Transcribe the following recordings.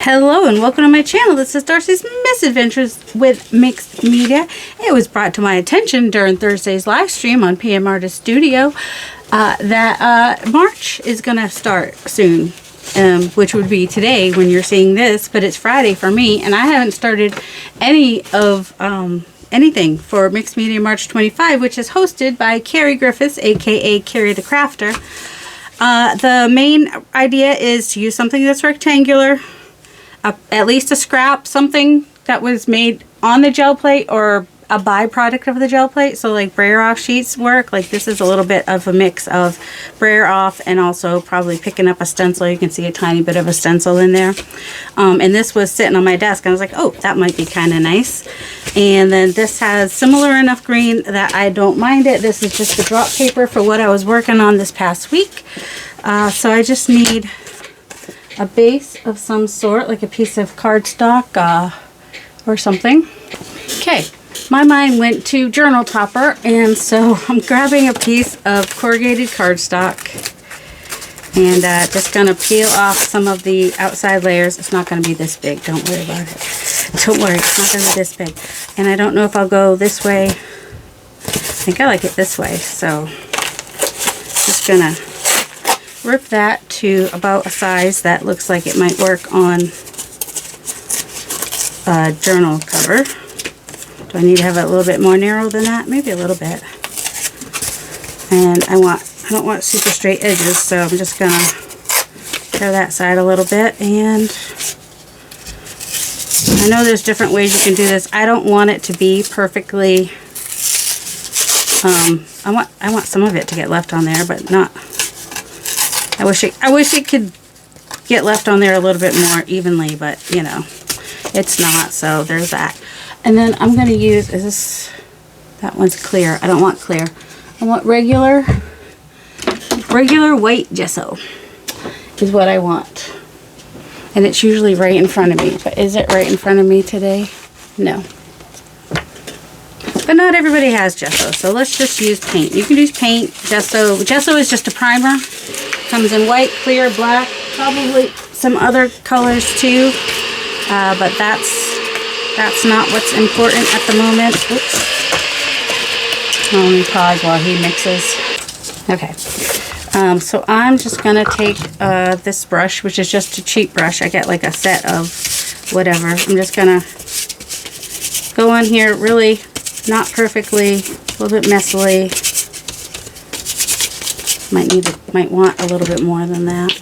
Hello and welcome to my channel. This is Darcy's Misadventures with Mixed Media. It was brought to my attention during Thursday's live stream on PM Artist Studio that March is going to start soon, which would be today when you're seeing this, but it's Friday for me, and I haven't started any of anything for Mixed Media March 25, which is hosted by Ceri Griffiths, aka Ceri the Crafter. The main idea is to use something that's rectangular, at least a scrap, something that was made on the gel plate or a byproduct of the gel plate. So like brayer off sheets work. Like this is a little bit of a mix of brayer off and also probably picking up a stencil. You can see a tiny bit of a stencil in there. And this was sitting on my desk. I was like, oh, that might be kind of nice. And then this has similar enough green that I don't mind it. This is just the drop paper for what I was working on this past week. So I just need a base of some sort, like a piece of cardstock or something. Okay, my mind went to journal topper, and so I'm grabbing a piece of corrugated cardstock and just gonna peel off some of the outside layers. It's not gonna be this big, don't worry about it. Don't worry, it's not gonna be this big. And I don't know if I'll go this way. I think I like it this way, so just gonna rip that to about a size that looks like it might work on a journal cover. Do I need to have it a little bit more narrow than that? Maybe a little bit. And I don't want super straight edges, so I'm just gonna tear that side a little bit. And I know there's different ways you can do this. I don't want it to be perfectly I want some of it to get left on there, but not. I wish it could get left on there a little bit more evenly, but you know, it's not, so there's that. And then I'm going to use, that one's clear. I don't want clear. I want regular white gesso is what I want. And it's usually right in front of me, but is it right in front of me today? No. But not everybody has gesso, so let's just use paint. You can use paint, gesso. Gesso is just a primer. Comes in white, clear, black, probably some other colors too, but that's not what's important at the moment. Oops. Let me pause while he mixes. Okay, so I'm just gonna take this brush, which is just a cheap brush. I get like a set of whatever. I'm just gonna go on here, really not perfectly, a little bit messily. Might want a little bit more than that.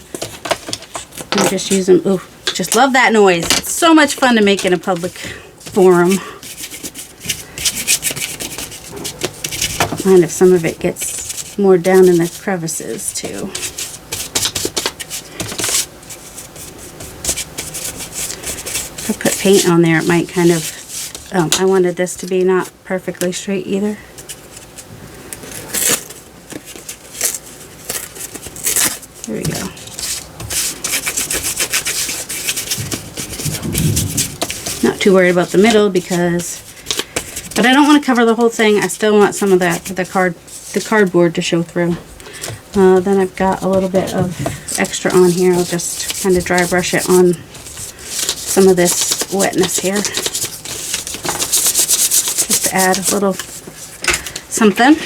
I'm just using, ooh, just love that noise. It's so much fun to make in a public forum. Mind if some of it gets more down in the crevices too. If I put paint on there, it might kind of, I wanted this to be not perfectly straight either. There we go. Not too worried about the middle but I don't want to cover the whole thing. I still want some of the cardboard to show through. Then I've got a little bit of extra on here. I'll just kind of dry brush it on some of this wetness here, just to add a little something.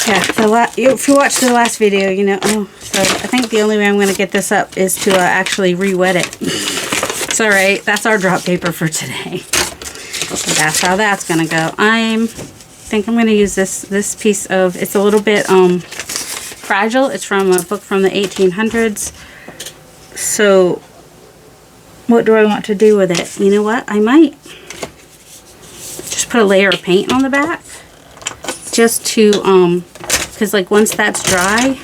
Yeah, if you watched the last video, you know, so I think the only way I'm going to get this up is to actually re-wet it. It's alright, that's our drop paper for today. So that's how that's going to go. I think I'm going to use this piece of, it's a little bit fragile. It's from a book from the 1800s. So what do I want to do with it? You know what? I might just put a layer of paint on the back. Just to, because like once that's dry,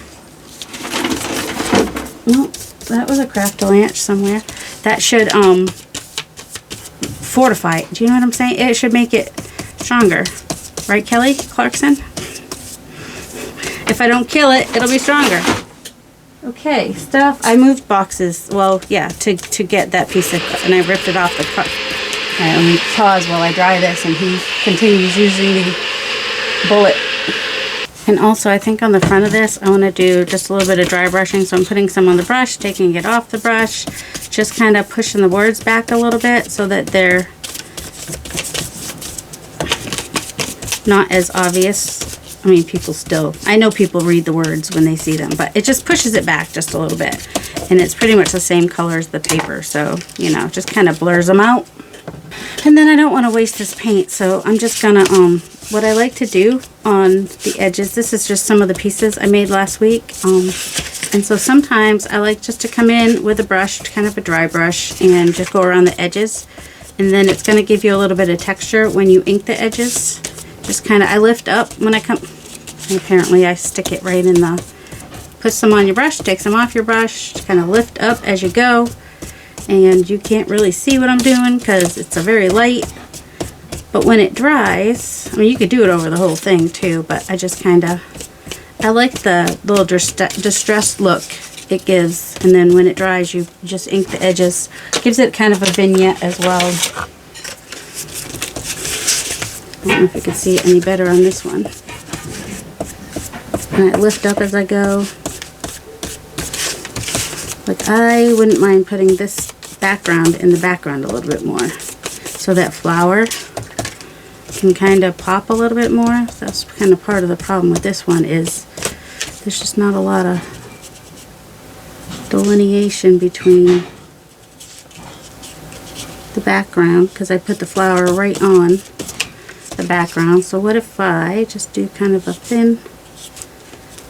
well, that was a Craft-A-Lanch somewhere. That should fortify it. Do you know what I'm saying? It should make it stronger. Right, Kelly Clarkson? If I don't kill it, it'll be stronger. Okay, stuff. I moved boxes. Well, yeah, to get that piece of, and I ripped it off the cut. Alright, let me pause while I dry this, and he continues using the bullet. And also, I think on the front of this, I want to do just a little bit of dry brushing. So I'm putting some on the brush, taking it off the brush, just kind of pushing the words back a little bit so that they're not as obvious. I mean, I know people read the words when they see them, but it just pushes it back just a little bit. And it's pretty much the same color as the paper. So, you know, just kind of blurs them out. And then I don't want to waste this paint, so I'm just gonna, what I like to do on the edges, this is just some of the pieces I made last week, and so sometimes I like just to come in with a brush, kind of a dry brush, and just go around the edges, and then it's gonna give you a little bit of texture when you ink the edges. Just kind of, I lift up when I come, and apparently I stick it right in the, put some on your brush, take some off your brush, kind of lift up as you go. And you can't really see what I'm doing because it's a very light, but when it dries, I mean, you could do it over the whole thing too, but I just kind of, I like the little distressed look it gives, and then when it dries, you just ink the edges. Gives it kind of a vignette as well. I don't know if you can see it any better on this one. And I lift up as I go. Like, I wouldn't mind putting this background in the background a little bit more, so that flower can kind of pop a little bit more. So that's kind of part of the problem with this one, is there's just not a lot of delineation between the background, because I put the flower right on the background. So what if I just do kind of a thin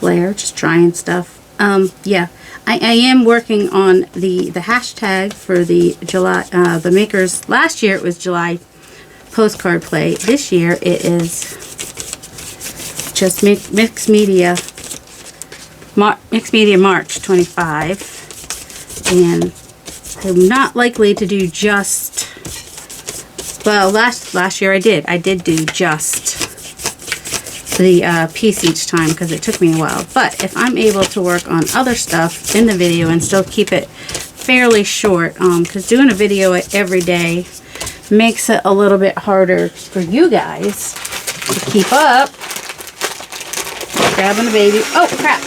layer, just trying stuff. Yeah, I am working on the hashtag for the July, the makers. Last year it was July postcard play. This year it is just Mixed Media March 25. And I'm not likely to do just, well, last year I did do just the piece each time because it took me a while. But if I'm able to work on other stuff in the video and still keep it fairly short, because doing a video every day makes it a little bit harder for you guys to keep up. Grabbing the baby. Oh, crap.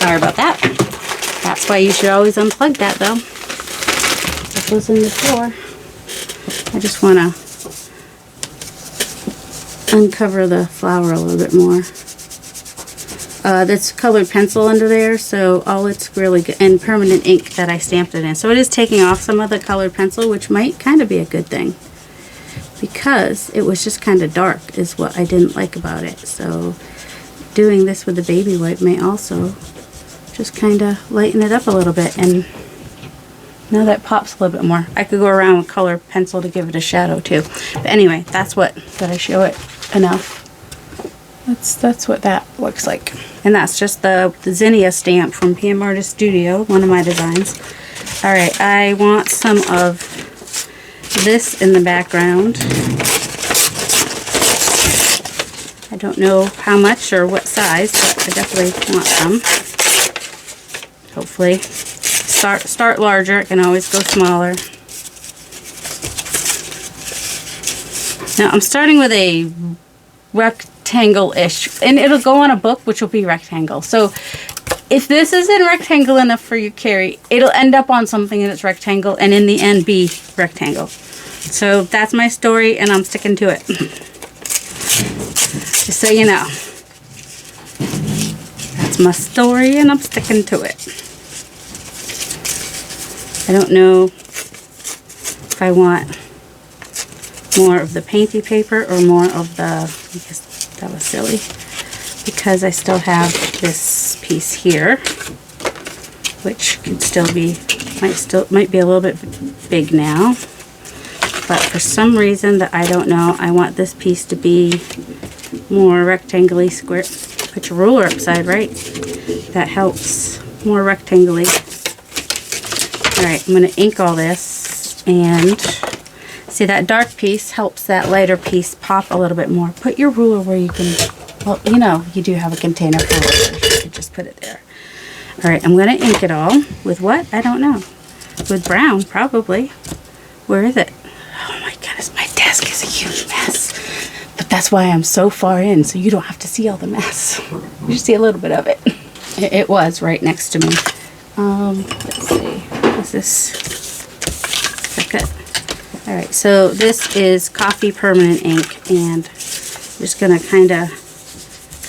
Sorry about that. That's why you should always unplug that, though. It goes in the floor. I just want to uncover the flower a little bit more. That's colored pencil under there, so all it's really good, and permanent ink that I stamped it in. So it is taking off some of the colored pencil, which might kind of be a good thing, because it was just kind of dark is what I didn't like about it. So doing this with the baby wipe may also just kind of lighten it up a little bit, and now that pops a little bit more. I could go around with colored pencil to give it a shadow too. But anyway, that's what, did I show it enough? That's what that looks like. And that's just the zinnia stamp from PM Artist Studio, one of my designs. Alright, I want some of this in the background. I don't know how much or what size, but I definitely want some. Hopefully. Start larger, it can always go smaller. Now I'm starting with a rectangle-ish, and it'll go on a book, which will be rectangle. So if this isn't rectangle enough for you, Ceri, it'll end up on something that's rectangle, and in the end be rectangle. So that's my story, and I'm sticking to it. Just so you know. That's my story, and I'm sticking to it. I don't know if I want more of the painty paper or more of the, I guess that was silly, because I still have this piece here, which could still be, might be a little bit big now, but for some reason that I don't know, I want this piece to be more rectangly square. Put your ruler upside, right? That helps. More rectangly. Alright, I'm going to ink all this, and see, that dark piece helps that lighter piece pop a little bit more. Put your ruler where you can, well, you know, you do have a container for rulers. You could just put it there. Alright, I'm going to ink it all. With what? I don't know. With brown, probably. Where is it? Oh my goodness, my desk is a huge mess. But that's why I'm so far in, so you don't have to see all the mess. You just see a little bit of it. It was right next to me. Let's see. Is this? Is that good? All right. So this is Coffee Permanent Ink, and I'm just gonna kind of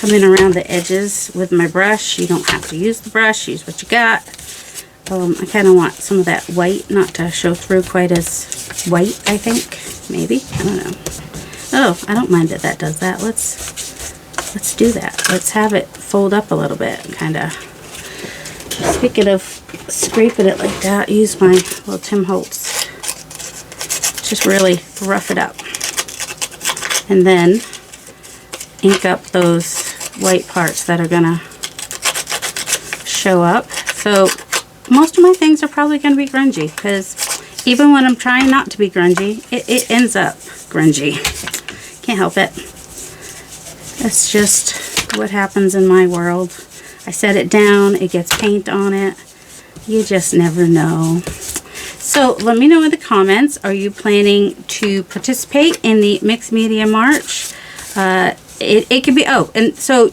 come in around the edges with my brush. You don't have to use the brush. Use what you got. I kind of want some of that white not to show through quite as white. I think maybe. I don't know. Oh, I don't mind that does that. Let's do that. Let's have it fold up a little bit, kind of. Speaking of scraping it like that, use my little Tim Holtz. Just really rough it up. And then ink up those white parts that are gonna show up. So most of my things are probably gonna be grungy, because even when I'm trying not to be grungy, it ends up grungy. Can't help it. That's just what happens in my world. I set it down, it gets paint on it. You just never know. So let me know in the comments, are you planning to participate in the Mixed Media March? It could be, oh, and so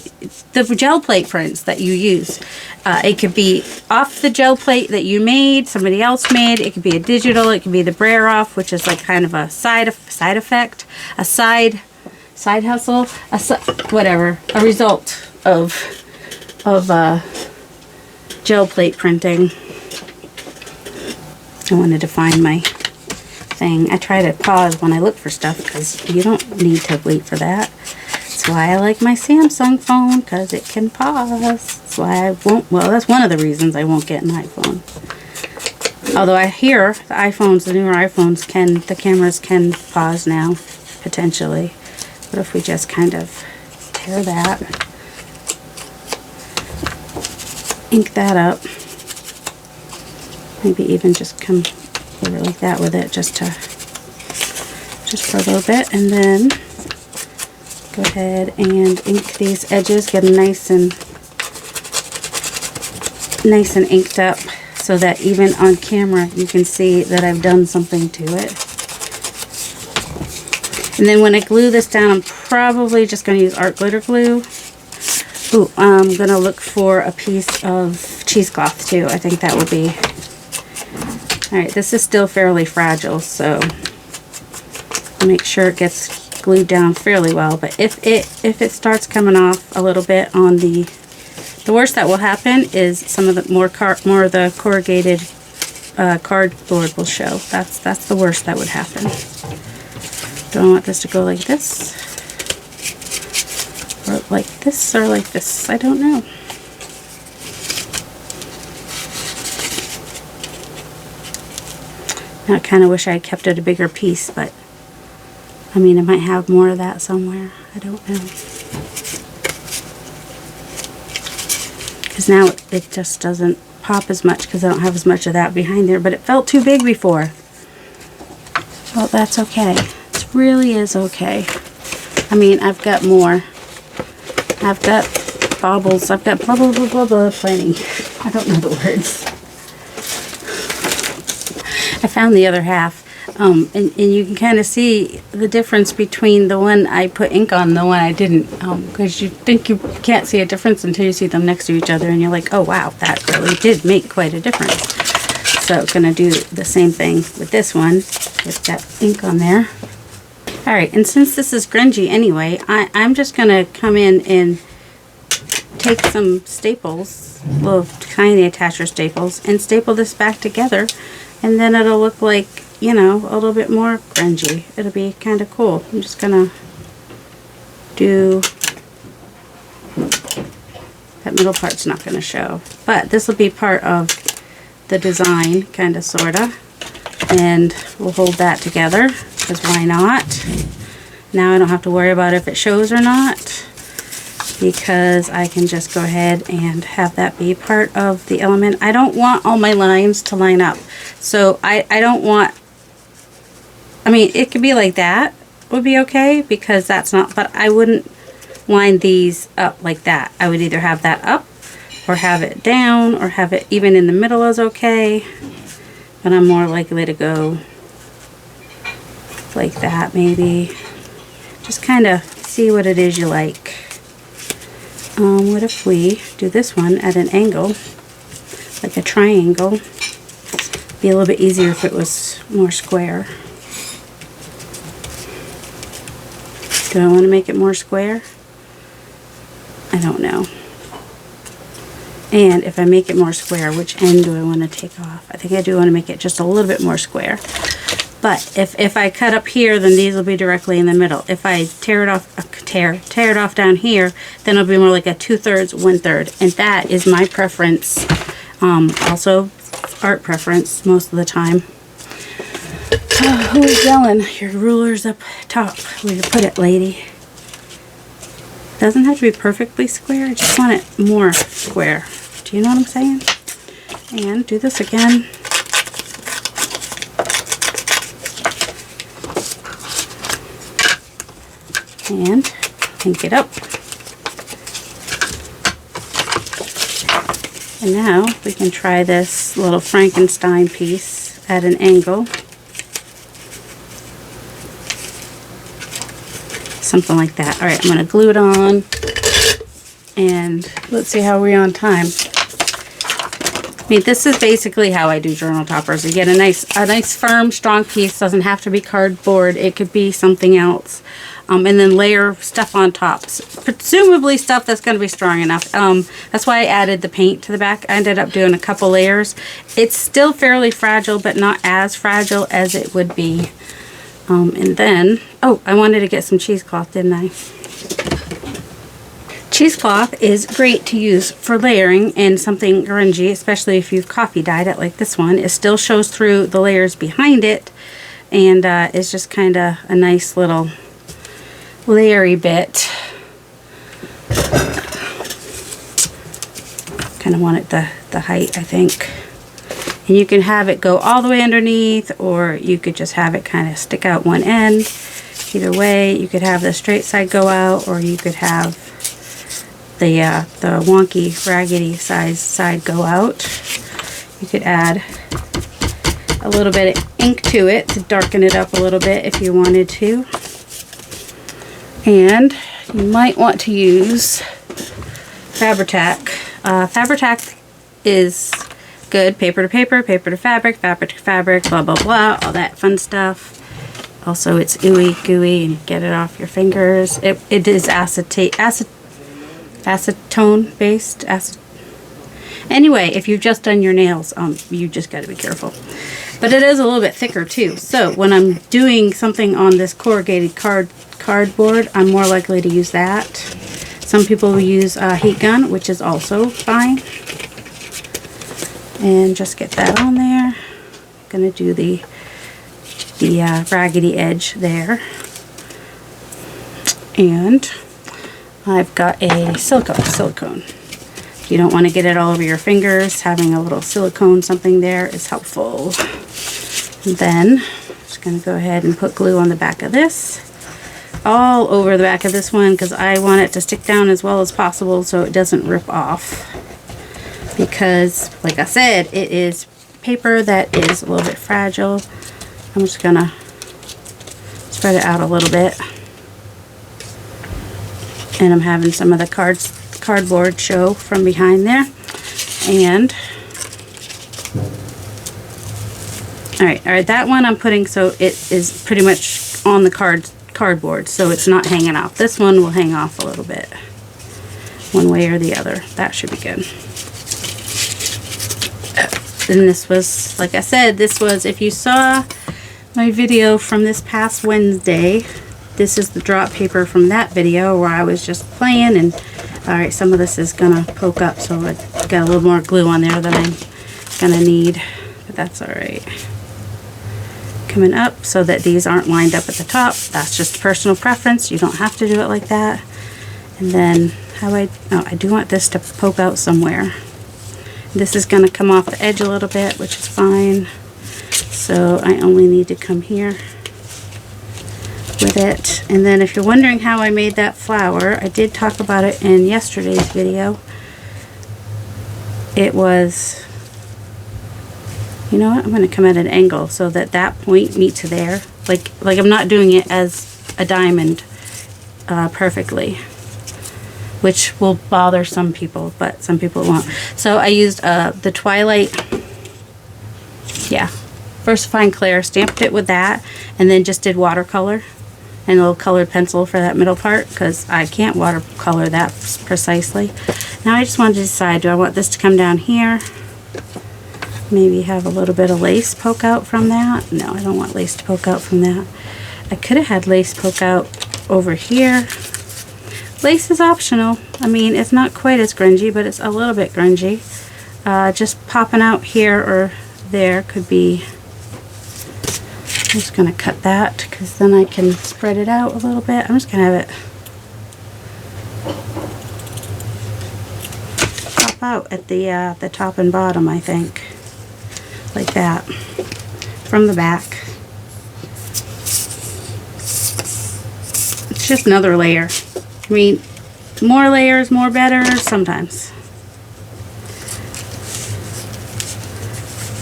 the gel plate prints that you use, it could be off the gel plate that you made, somebody else made. It could be a digital, it could be the brayer off, which is like kind of a side effect, a side hustle, whatever, a result of gel plate printing. I wanted to find my thing. I try to pause when I look for stuff, because you don't need to wait for that. That's why I like my Samsung phone, because it can pause. That's why I won't, well, that's one of the reasons I won't get an iPhone. Although I hear the iPhones, the newer iPhones the cameras can pause now, potentially. What if we just kind of tear that, ink that up, maybe even just come over like that with it, just for a little bit, and then go ahead and ink these edges, get them nice and inked up, so that even on camera you can see that I've done something to it. And then when I glue this down, I'm probably just going to use art glitter glue. Ooh, I'm going to look for a piece of cheesecloth too. I think that would be... Alright, this is still fairly fragile, so make sure it gets glued down fairly well. But if it starts coming off a little bit on the worst that will happen is some of the more of the corrugated cardboard will show. That's the worst that would happen. Do I want this to go like this? Or like this, or like this? I don't know. Now I kind of wish I had kept it a bigger piece, but I mean, I might have more of that somewhere. I don't know. Because now it just doesn't pop as much, because I don't have as much of that behind there, but it felt too big before. Well, that's okay. It really is okay. I mean, I've got more. I've got baubles. I've got blah, blah, blah, blah, blah, plenty. I don't know the words. I found the other half. And you can kind of see the difference between the one I put ink on and the one I didn't. Because you think you can't see a difference until you see them next to each other. And you're like, oh, wow, that really did make quite a difference. So I'm going to do the same thing with this one. With that ink on there. Alright, and since this is grungy anyway, I'm just going to come in and take some staples, little tiny attacher staples, and staple this back together, and then it'll look like, you know, a little bit more grungy. It'll be kind of cool. I'm just going to do, that middle part's not going to show, but this will be part of the design, kind of, sort of, and we'll hold that together. Because why not? Now I don't have to worry about if it shows or not, because I can just go ahead and have that be part of the element. I don't want all my lines to line up, so I don't want, I mean, it could be like that would be okay, because that's not, but I wouldn't line these up like that. I would either have that up or have it down, or have it even in the middle is okay, but I'm more likely to go like that, maybe. just kind of see what it is you like. What if we do this one at an angle, like a triangle? Be a little bit easier if it was more square. Do I want to make it more square? I don't know. And if I make it more square, which end do I want to take off? I think I do want to make it just a little bit more square. But if I cut up here, then these will be directly in the middle. If I tear it off, tear it off down here, then it'll be more like a 2/3, 1/3. And that is my preference. Also art preference most of the time. Oh, who is yelling? Your ruler's up top. Where you put it, lady? Doesn't have to be perfectly square. I just want it more square. Do you know what I'm saying? And do this again. And ink it up. And now we can try this little Frankenstein piece at an angle. Something like that. All right, I'm going to glue it on. And let's see how we're on time. I mean, this is basically how I do journal toppers. You get a nice firm, strong piece. Doesn't have to be cardboard. It could be something else. And then layer stuff on top. Presumably stuff that's going to be strong enough. That's why I added the paint to the back. I ended up doing a couple layers. It's still fairly fragile, but not as fragile as it would be. And then, oh, I wanted to get some cheesecloth, didn't I? Cheesecloth is great to use for layering in something grungy, especially if you've coffee dyed it like this one. It still shows through the layers behind it, and it's just kind of a nice little layery bit. Kind of want it the height, I think. And you can have it go all the way underneath, or you could just have it kind of stick out one end. Either way, you could have the straight side go out, or you could have the wonky, raggedy side go out. You could add a little bit of ink to it to darken it up a little bit if you wanted to. And you might want to use Fabri-Tac. Fabri-Tac is good. Paper to paper, paper to fabric, fabric to fabric, blah, blah, blah, all that fun stuff. Also, it's ooey gooey and get it off your fingers. It is acetone based. Anyway, if you've just done your nails, you just got to be careful. But it is a little bit thicker too. So when I'm doing something on this corrugated cardboard, I'm more likely to use that. Some people will use a heat gun, which is also fine. And just get that on there. I'm gonna do the raggedy edge there. And I've got a silicone. If you don't want to get it all over your fingers, having a little silicone something there is helpful. And then I'm just going to go ahead and put glue on the back of this, all over the back of this one, because I want it to stick down as well as possible so it doesn't rip off. Because, like I said, it is paper that is a little bit fragile. I'm just going to spread it out a little bit. And I'm having some of the cardboard show from behind there. And all right, that one I'm putting so it is pretty much on the cardboard, so it's not hanging off. This one will hang off a little bit, one way or the other. That should be good. And this was, like I said, this was, if you saw my video from this past Wednesday, this is the drop paper from that video where I was just playing. And alright, some of this is gonna poke up, so I got a little more glue on there than I'm gonna need, but that's alright. Coming up so that these aren't lined up at the top. That's just personal preference. You don't have to do it like that. And then I do want this to poke out somewhere. This is gonna come off the edge a little bit, which is fine. So I only need to come here with it. And then if you're wondering how I made that flower, I did talk about it in yesterday's video. It was, you know what, I'm going to come at an angle so that that point meets there. Like I'm not doing it as a diamond. perfectly, which will bother some people, but some people won't. So I used the Twilight, yeah, VersaFine Clear, stamped it with that, and then just did watercolor and a little colored pencil for that middle part, because I can't watercolor that precisely. Now I just wanted to decide, do I want this to come down here? Maybe have a little bit of lace poke out from that. No, I don't want lace to poke out from that. I could have had lace poke out over here. Lace is optional. I mean, it's not quite as grungy, but it's a little bit grungy. Just popping out here or there could be... I'm just going to cut that, because then I can spread it out a little bit. I'm just going to have it pop out at the top and bottom, I think. Like that. From the back. It's just another layer. I mean, more layers, more better sometimes.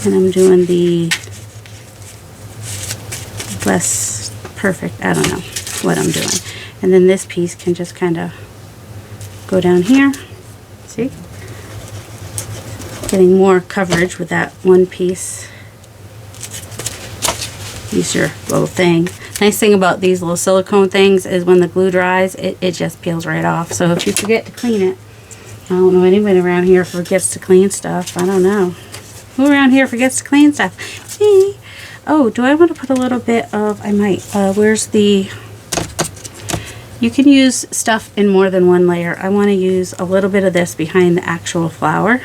And I'm doing the less perfect, I don't know what I'm doing. And then this piece can just kind of go down here. See? Getting more coverage with that one piece. Use your little thing. Nice thing about these little silicone things is when the glue dries, it just peels right off. So if you forget to clean it, I don't know anybody around here forgets to clean stuff. I don't know. Who around here forgets to clean stuff? Me. Oh, do I want to put a little bit of, I might, where's the, you can use stuff in more than one layer. I want to use a little bit of this behind the actual flower.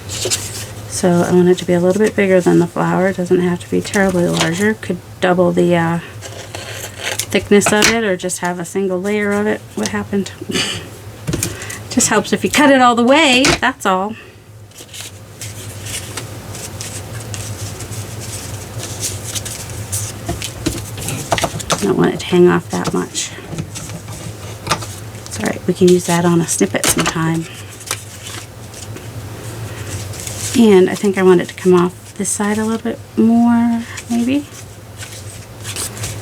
So I want it to be a little bit bigger than the flower. It doesn't have to be terribly larger. Could double the thickness of it, or just have a single layer of it. What happened? Just helps if you cut it all the way, that's all. I don't want it to hang off that much. It's alright, we can use that on a snippet sometime. And I think I want it to come off this side a little bit more, maybe.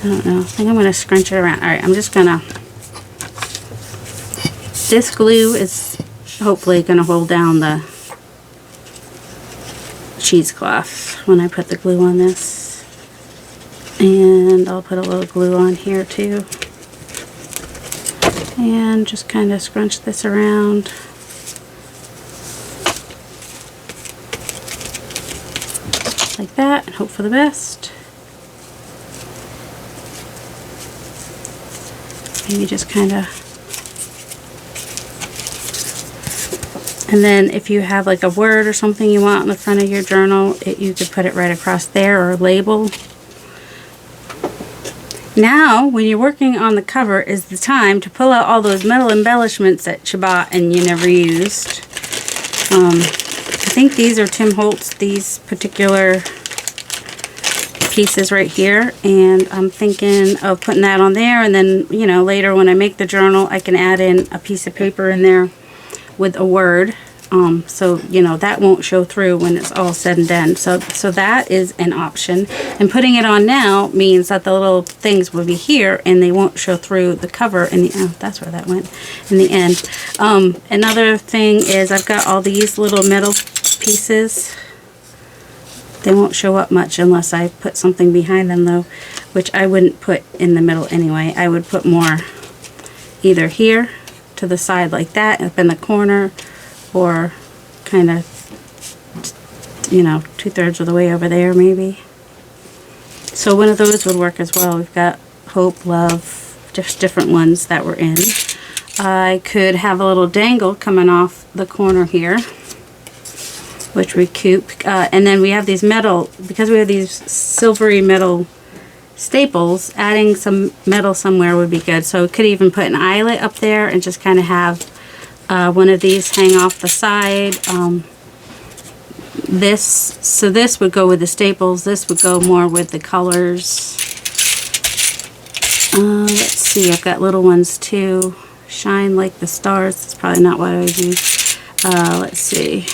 I don't know. I think I'm going to scrunch it around. Alright, I'm just going to... This glue is hopefully going to hold down the cheesecloth when I put the glue on this. And I'll put a little glue on here too. And just kind of scrunch this around. Like that, and hope for the best. Maybe just kind of... And then if you have like a word or something you want on the front of your journal, you could put it right across there, or a label. Now, when you're working on the cover, is the time to pull out all those metal embellishments that you bought and you never used. I think these are Tim Holtz, these particular pieces right here, and I'm thinking of putting that on there, and then, you know, later when I make the journal, I can add in a piece of paper in there with a word. So, you know, that won't show through when it's all said and done. So that is an option. And putting it on now means that the little things will be here and they won't show through the cover in the, oh, that's where that went, in the end. Another thing is I've got all these little metal pieces. They won't show up much unless I put something behind them though, which I wouldn't put in the middle anyway. I would put more either here to the side like that, up in the corner, or kind of, you know, 2/3 of the way over there maybe. So one of those would work as well. We've got Hope, Love, just different ones that were in. I could have a little dangle coming off the corner here, which we coop. And then we have these metal, because we have these silvery metal staples, adding some metal somewhere would be good. So we could even put an eyelet up there and just kind of have one of these hang off the side. So this would go with the staples. This would go more with the colors. Let's see, I've got little ones too. Shine like the stars. That's probably not what I would use. Let's see.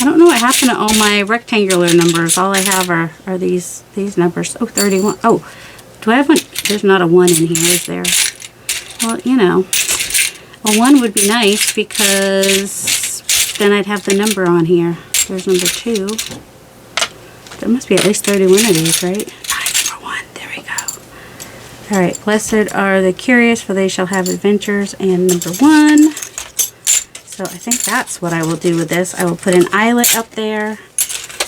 I don't know what happened to all my rectangular numbers. All I have are these numbers. Oh, 31. Oh, Do I have one? There's not a 1 in here, is there? Well, you know, a 1 would be nice because then I'd have the number on here. There's number 2. There must be at least 31 of these, right? Number 1. There we go. All right. Blessed are the curious, for they shall have adventures. And number 1. So I think that's what I will do with this. I will put an eyelet up there.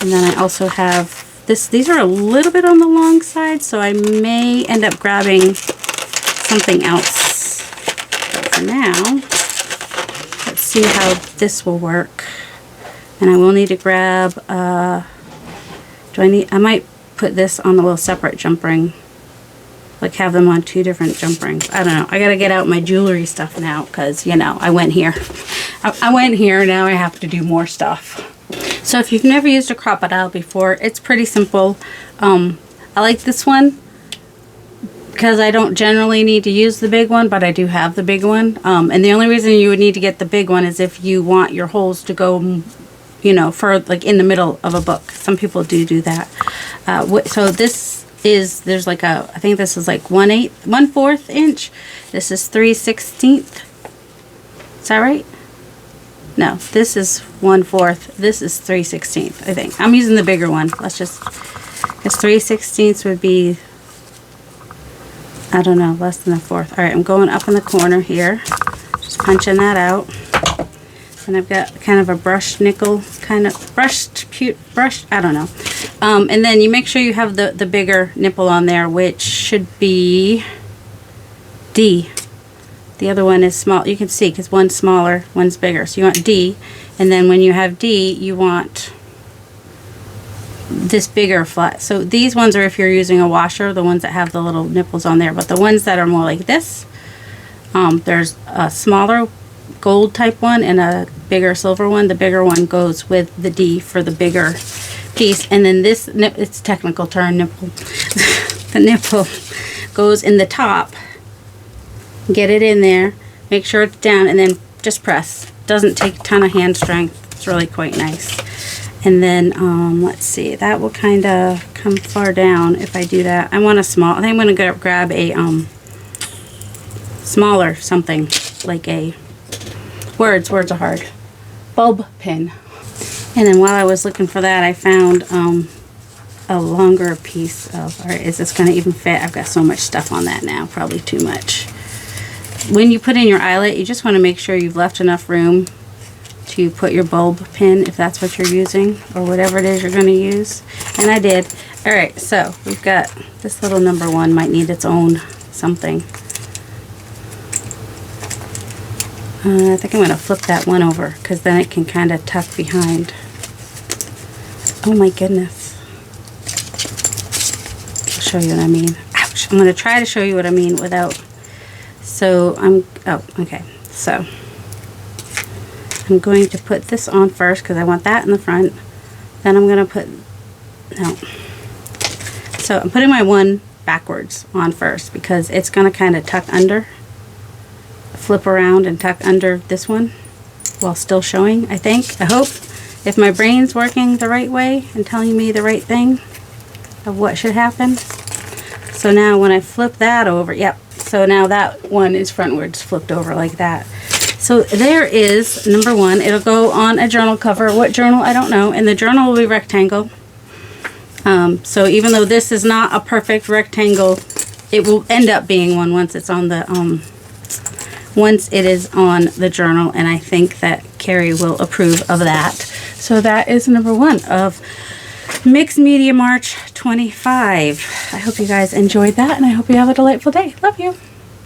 And then I also have this. These are a little bit on the long side, so I may end up grabbing something else. But for now, let's see how this will work. And I will need to grab, I might put this on a little separate jump ring. Like have them on 2 different jump rings. I don't know. I gotta get out my jewelry stuff now because, you know, I went here. I went here, now I have to do more stuff. So if you've never used a crocodile before, it's pretty simple. I like this one because I don't generally need to use the big one, but I do have the big one. And the only reason you would need to get the big one is if you want your holes to go, you know, for like in the middle of a book. Some people do that. So this is, there's like a, I think this is like 1/4 inch. This is 3/16. Is that right? No, this is 1/4. This is 3/16, I think. I'm using the bigger one. Let's just, because 3/16 would be, I don't know, less than 1/4. All right, I'm going up in the corner here. Just punching that out. And I've got kind of a brushed nickel, kind of brushed, I don't know. And then you make sure you have the bigger nipple on there, which should be D. The other one is small. You can see because one's smaller, one's bigger. So you want D. And then when you have D, you want this bigger flat. So these ones are if you're using a washer, the ones that have the little nipples on there. But the ones that are more like this, there's a smaller gold type one and a bigger silver one. The bigger one goes with the D for the bigger piece. And then this, it's technical term, nipple. The nipple goes in the top. Get it in there, make sure it's down, and then just press. Doesn't take a ton of hand strength. It's really quite nice. And then let's see, that will kind of come far down if I do that. I want a small, I think I'm going to grab a smaller something, like a, words are hard, bulb pin. And then while I was looking for that, I found a longer piece of, all right, is this going to even fit? I've got so much stuff on that now, probably too much. When you put in your eyelet, you just want to make sure you've left enough room to put your bulb pin, if that's what you're using, or whatever it is you're going to use. And I did. All right, so we've got this little number 1 might need its own something. I think I'm going to flip that one over because then it can kind of tuck behind. Oh my goodness. I'll show you what I mean. Ouch. I'm going to try to show you what I mean without. So okay. So I'm going to put this on first because I want that in the front. Then I'm going to put, no. So I'm putting my 1 backwards on first because it's going to kind of tuck under. Flip around and tuck under this one while still showing, I think. I hope. If my brain's working the right way and telling me the right thing of what should happen. So now when I flip that over, yep. So now that one is frontwards flipped over like that. So there is number 1. It'll go on a journal cover. What journal? I don't know. And the journal will be rectangle. So even though this is not a perfect rectangle, it will end up being one once it's on the once it is on the journal, and I think that Ceri will approve of that. So that is number 1 of Mixed Media March 25. I hope you guys enjoyed that, and I hope you have a delightful day. Love you.